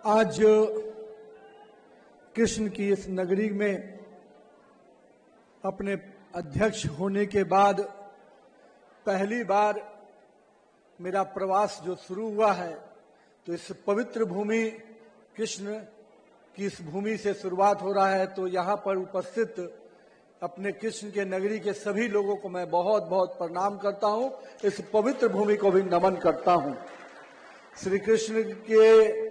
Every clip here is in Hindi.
आज कृष्ण की इस नगरी में अपने अध्यक्ष होने के बाद पहली बार मेरा प्रवास जो शुरू हुआ है, तो इस पवित्र भूमि कृष्ण की इस भूमि से शुरुआत हो रहा है। तो यहाँ पर उपस्थित अपने कृष्ण के नगरी के सभी लोगों को मैं बहुत बहुत प्रणाम करता हूँ। इस पवित्र भूमि को भी नमन करता हूँ। श्री कृष्ण के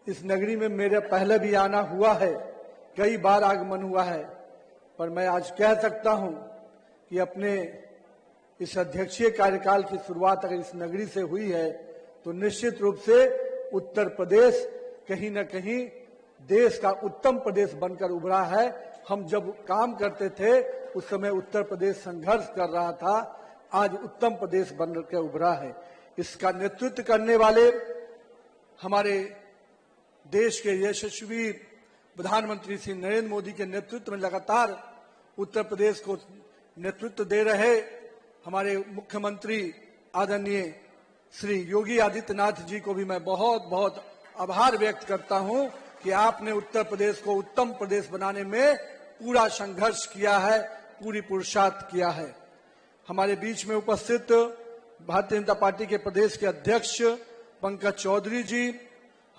इस नगरी में मेरे पहले भी आना हुआ है, कई बार आगमन हुआ है, पर मैं आज कह सकता हूं कि अपने इस अध्यक्षीय कार्यकाल की शुरुआत अगर इस नगरी से हुई है तो निश्चित रूप से उत्तर प्रदेश कहीं न कहीं देश का उत्तम प्रदेश बनकर उभरा है। हम जब काम करते थे उस समय उत्तर प्रदेश संघर्ष कर रहा था, आज उत्तम प्रदेश बनकर उभरा है। इसका नेतृत्व करने वाले हमारे देश के यशस्वी प्रधानमंत्री श्री नरेंद्र मोदी के नेतृत्व में लगातार उत्तर प्रदेश को नेतृत्व दे रहे हमारे मुख्यमंत्री आदरणीय श्री योगी आदित्यनाथ जी को भी मैं बहुत बहुत आभार व्यक्त करता हूं कि आपने उत्तर प्रदेश को उत्तम प्रदेश बनाने में पूरा संघर्ष किया है, पूरी पुरुषार्थ किया है। हमारे बीच में उपस्थित भारतीय जनता पार्टी के प्रदेश के अध्यक्ष पंकज चौधरी जी,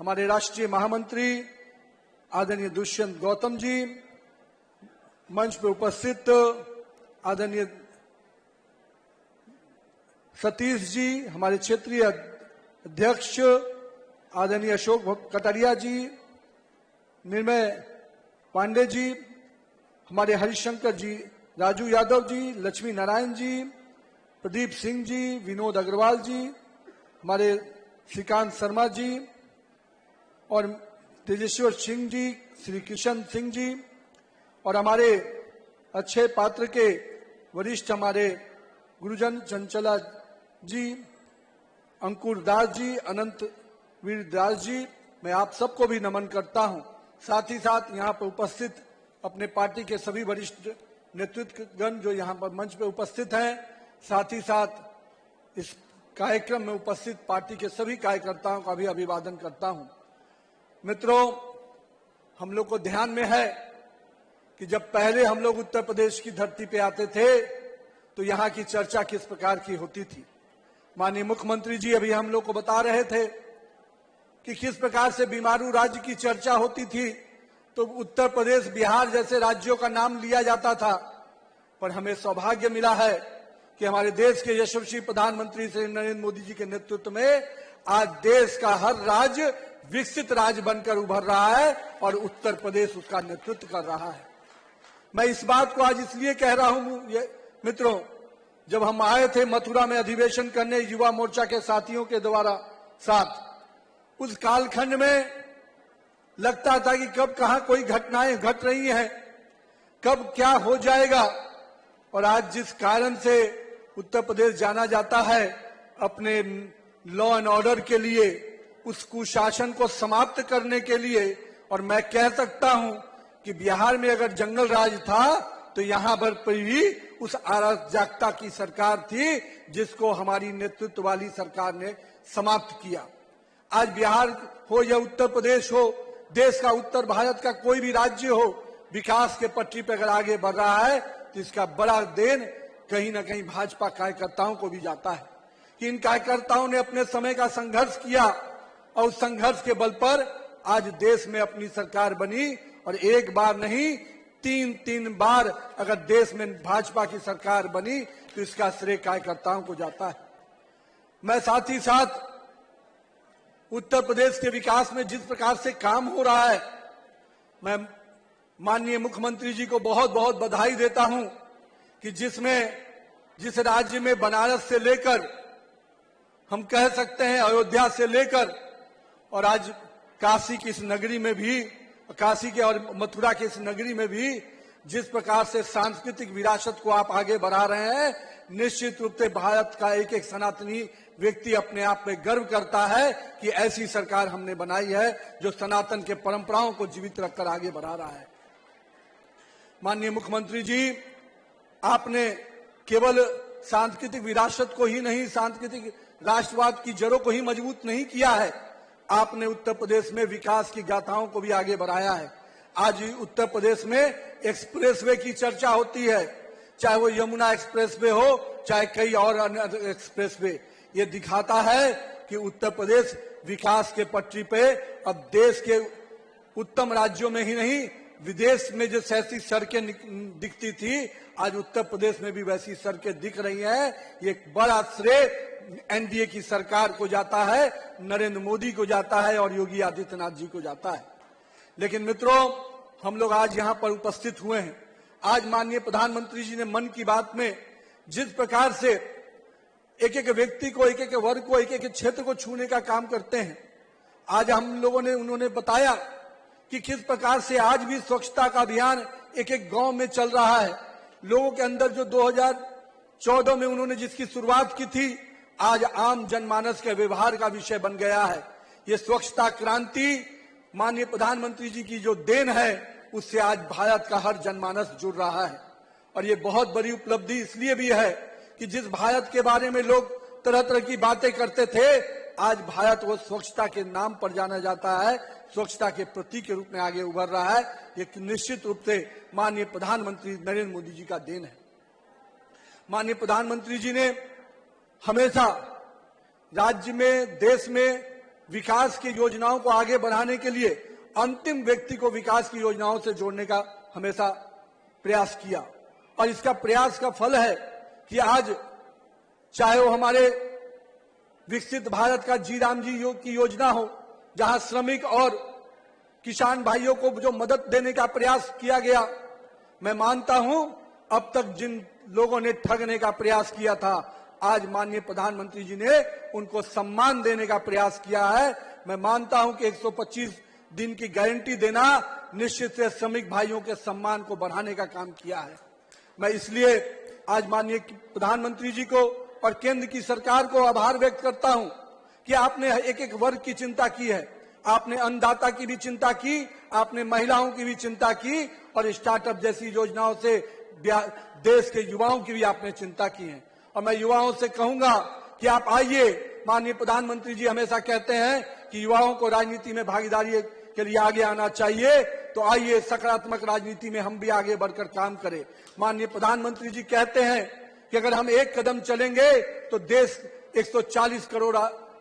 हमारे राष्ट्रीय महामंत्री आदरणीय दुष्यंत गौतम जी, मंच पर उपस्थित आदरणीय सतीश जी, हमारे क्षेत्रीय अध्यक्ष आदरणीय अशोक कटारिया जी, निर्मय पांडे जी, हमारे हरिशंकर जी, राजू यादव जी, लक्ष्मी नारायण जी, प्रदीप सिंह जी, विनोद अग्रवाल जी, हमारे श्रीकांत शर्मा जी और तेजेश्वर सिंह जी, श्री किशन सिंह जी और हमारे अक्षय पात्र के वरिष्ठ हमारे गुरुजन चंचला जी, अंकुर दास जी, अनंत वीर दास जी, मैं आप सबको भी नमन करता हूं। साथ ही साथ यहाँ पर उपस्थित अपने पार्टी के सभी वरिष्ठ नेतृत्वगण जो यहाँ पर मंच पे उपस्थित हैं, साथ ही साथ इस कार्यक्रम में उपस्थित पार्टी के सभी कार्यकर्ताओं का भी अभिवादन करता हूं। मित्रों, हम लोग को ध्यान में है कि जब पहले हम लोग उत्तर प्रदेश की धरती पे आते थे तो यहाँ की चर्चा किस प्रकार की होती थी। माननीय मुख्यमंत्री जी अभी हम लोग को बता रहे थे कि किस प्रकार से बीमारू राज्य की चर्चा होती थी, तो उत्तर प्रदेश, बिहार जैसे राज्यों का नाम लिया जाता था। पर हमें सौभाग्य मिला है कि हमारे देश के यशस्वी प्रधानमंत्री श्री नरेंद्र मोदी जी के नेतृत्व में आज देश का हर राज्य विकसित राज्य बनकर उभर रहा है और उत्तर प्रदेश उसका नेतृत्व कर रहा है। मैं इस बात को आज इसलिए कह रहा हूं मित्रों, जब हम आए थे मथुरा में अधिवेशन करने युवा मोर्चा के साथियों के द्वारा साथ, उस कालखंड में लगता था कि कब कहां कोई घटनाएं घट रही हैं, कब क्या हो जाएगा। और आज जिस कारण से उत्तर प्रदेश जाना जाता है अपने लॉ एंड ऑर्डर के लिए, उस कुशासन को समाप्त करने के लिए, और मैं कह सकता हूं कि बिहार में अगर जंगल राज था तो यहां पर भी उस अराजकता की सरकार थी जिसको हमारी नेतृत्व वाली सरकार ने समाप्त किया। आज बिहार हो या उत्तर प्रदेश हो, देश का उत्तर भारत का कोई भी राज्य हो, विकास के पटरी पर अगर आगे बढ़ रहा है तो इसका बड़ा देन कहीं ना कहीं भाजपा कार्यकर्ताओं को भी जाता है कि इन कार्यकर्ताओं ने अपने समय का संघर्ष किया और उस संघर्ष के बल पर आज देश में अपनी सरकार बनी। और एक बार नहीं, तीन बार अगर देश में भाजपा की सरकार बनी तो इसका श्रेय कार्यकर्ताओं को जाता है। मैं साथ ही साथ उत्तर प्रदेश के विकास में जिस प्रकार से काम हो रहा है, मैं माननीय मुख्यमंत्री जी को बहुत बहुत बधाई देता हूं कि जिस राज्य में बनारस से लेकर हम कह सकते हैं अयोध्या से लेकर और आज काशी की इस नगरी में भी, काशी के और मथुरा की इस नगरी में भी जिस प्रकार से सांस्कृतिक विरासत को आप आगे बढ़ा रहे हैं, निश्चित रूप से भारत का एक एक सनातनी व्यक्ति अपने आप में गर्व करता है कि ऐसी सरकार हमने बनाई है जो सनातन के परंपराओं को जीवित रखकर आगे बढ़ा रहा है। माननीय मुख्यमंत्री जी, आपने केवल सांस्कृतिक विरासत को ही नहीं, सांस्कृतिक राष्ट्रवाद की जड़ों को ही मजबूत नहीं किया है, आपने उत्तर प्रदेश में विकास की गाथाओं को भी आगे बढ़ाया है। आज उत्तर प्रदेश में एक्सप्रेसवे की चर्चा होती है, चाहे वो यमुना एक्सप्रेसवे हो, चाहे कई और अन्य एक्सप्रेसवे। ये दिखाता है कि उत्तर प्रदेश विकास के पटरी पे अब देश के उत्तम राज्यों में ही नहीं, विदेश में जो ऐसी सड़कें दिखती थी, आज उत्तर प्रदेश में भी वैसी सड़कें दिख रही हैं। ये एक बड़ा श्रेय एनडीए की सरकार को जाता है, नरेंद्र मोदी को जाता है और योगी आदित्यनाथ जी को जाता है। लेकिन मित्रों, हम लोग आज यहाँ पर उपस्थित हुए हैं। आज माननीय प्रधानमंत्री जी ने मन की बात में जिस प्रकार से एक एक व्यक्ति को, एक एक वर्ग को, एक एक क्षेत्र को छूने का काम करते हैं, आज हम लोगों ने उन्होंने बताया कि किस प्रकार से आज भी स्वच्छता का अभियान एक एक गांव में चल रहा है। लोगों के अंदर जो 2014 में उन्होंने जिसकी शुरुआत की थी, आज आम जनमानस के व्यवहार का विषय बन गया है। ये स्वच्छता क्रांति माननीय प्रधानमंत्री जी की जो देन है, उससे आज भारत का हर जनमानस जुड़ रहा है। और ये बहुत बड़ी उपलब्धि इसलिए भी है कि जिस भारत के बारे में लोग तरह तरह की बातें करते थे, आज भारत वो स्वच्छता के नाम पर जाना जाता है, स्वच्छता के प्रतीक के रूप में आगे उभर रहा है। ये निश्चित रूप से माननीय प्रधानमंत्री नरेंद्र मोदी जी का देन है। माननीय प्रधानमंत्री जी ने हमेशा राज्य में, देश में विकास की योजनाओं को आगे बढ़ाने के लिए अंतिम व्यक्ति को विकास की योजनाओं से जोड़ने का हमेशा प्रयास किया। और इसका प्रयास का फल है कि आज चाहे वो हमारे विकसित भारत का जी राम जी की योजना हो, जहां श्रमिक और किसान भाइयों को जो मदद देने का प्रयास किया गया, मैं मानता हूं अब तक जिन लोगों ने ठगने का प्रयास किया था, आज माननीय प्रधानमंत्री जी ने उनको सम्मान देने का प्रयास किया है। मैं मानता हूं कि 125 दिन की गारंटी देना निश्चित से श्रमिक भाइयों के सम्मान को बढ़ाने का काम किया है। मैं इसलिए आज माननीय प्रधानमंत्री जी को और केंद्र की सरकार को आभार व्यक्त करता हूं कि आपने एक एक वर्ग की चिंता की है। आपने अन्नदाता की भी चिंता की, आपने महिलाओं की भी चिंता की, और स्टार्टअप जैसी योजनाओं से देश के युवाओं की भी आपने चिंता की है। और मैं युवाओं से कहूंगा कि आप आइए। माननीय प्रधानमंत्री जी हमेशा कहते हैं कि युवाओं को राजनीति में भागीदारी के लिए आगे आना चाहिए, तो आइए सकारात्मक राजनीति में हम भी आगे बढ़कर काम करें। माननीय प्रधानमंत्री जी कहते हैं कि अगर हम एक कदम चलेंगे तो देश 140 करोड़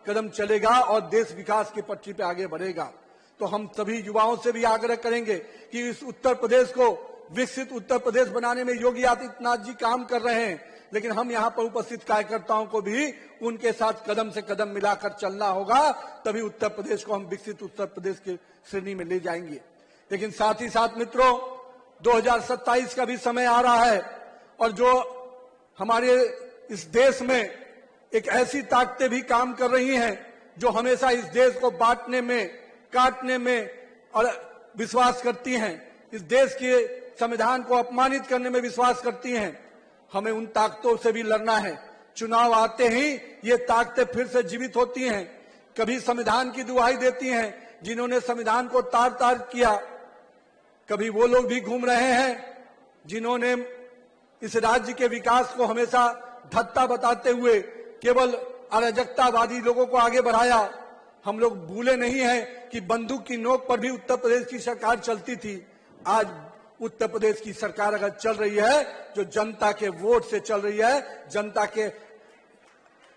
कदम चलेगा और देश विकास की पटरी पे आगे बढ़ेगा। तो हम सभी युवाओं से भी आग्रह करेंगे कि इस उत्तर प्रदेश को विकसित उत्तर प्रदेश बनाने में योगी आदित्यनाथ जी काम कर रहे हैं, लेकिन हम यहाँ पर उपस्थित कार्यकर्ताओं को भी उनके साथ कदम से कदम मिलाकर चलना होगा, तभी उत्तर प्रदेश को हम विकसित उत्तर प्रदेश की श्रेणी में ले जाएंगे। लेकिन साथ ही साथ मित्रों, 2027 का भी समय आ रहा है, और जो हमारे इस देश में एक ऐसी ताकतें भी काम कर रही हैं जो हमेशा इस देश को बांटने में, काटने में और विश्वास करती हैं, इस देश के संविधान को अपमानित करने में विश्वास करती हैं। हमें उन ताकतों से भी लड़ना है। चुनाव आते ही ये ताकतें फिर से जीवित होती हैं, कभी संविधान की दुहाई देती हैं जिन्होंने संविधान को तार तार किया, कभी वो लोग भी घूम रहे हैं जिन्होंने इस राज्य के विकास को हमेशा धत्ता बताते हुए केवल अराजकतावादी लोगों को आगे बढ़ाया। हम लोग भूले नहीं हैं कि बंदूक की नोक पर भी उत्तर प्रदेश की सरकार चलती थी। आज उत्तर प्रदेश की सरकार अगर चल रही है, जो जनता के वोट से चल रही है, जनता के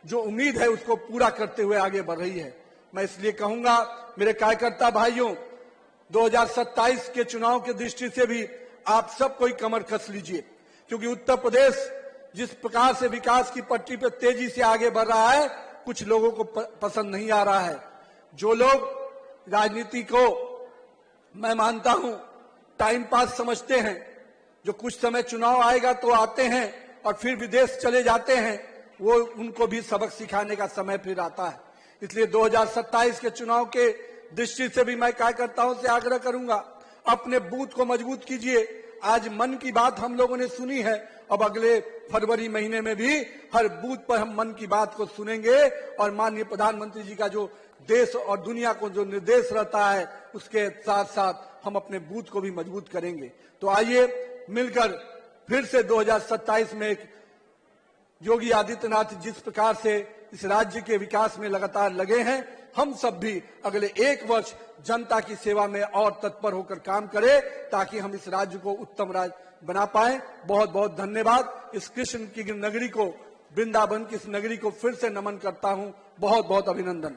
जो उम्मीद है उसको पूरा करते हुए आगे बढ़ रही है। मैं इसलिए कहूंगा मेरे कार्यकर्ता भाइयों, 2027 के चुनाव की दृष्टि से भी आप सब कोई कमर कस लीजिए, क्योंकि उत्तर प्रदेश जिस प्रकार से विकास की पटरी पर तेजी से आगे बढ़ रहा है, कुछ लोगों को पसंद नहीं आ रहा है। जो लोग राजनीति को मैं मानता हूं टाइम पास समझते हैं, जो कुछ समय चुनाव आएगा तो आते हैं और फिर विदेश चले जाते हैं, वो उनको भी सबक सिखाने का समय फिर आता है। इसलिए 2027 के चुनाव के दृष्टि से भी मैं कार्यकर्ताओं से आग्रह करूंगा, अपने बूथ को मजबूत कीजिए। आज मन की बात हम लोगों ने सुनी है, अब अगले फरवरी महीने में भी हर बूथ पर हम मन की बात को सुनेंगे और माननीय प्रधानमंत्री जी का जो देश और दुनिया को जो निर्देश रहता है, उसके साथ साथ हम अपने बूथ को भी मजबूत करेंगे। तो आइए मिलकर फिर से 2027 में एक योगी आदित्यनाथ जिस प्रकार से इस राज्य के विकास में लगातार लगे हैं, हम सब भी अगले 1 वर्ष जनता की सेवा में और तत्पर होकर काम करें ताकि हम इस राज्य को उत्तम राज्य बना पाए। बहुत बहुत धन्यवाद। इस कृष्ण की नगरी को, वृंदावन की इस नगरी को फिर से नमन करता हूं। बहुत बहुत अभिनंदन।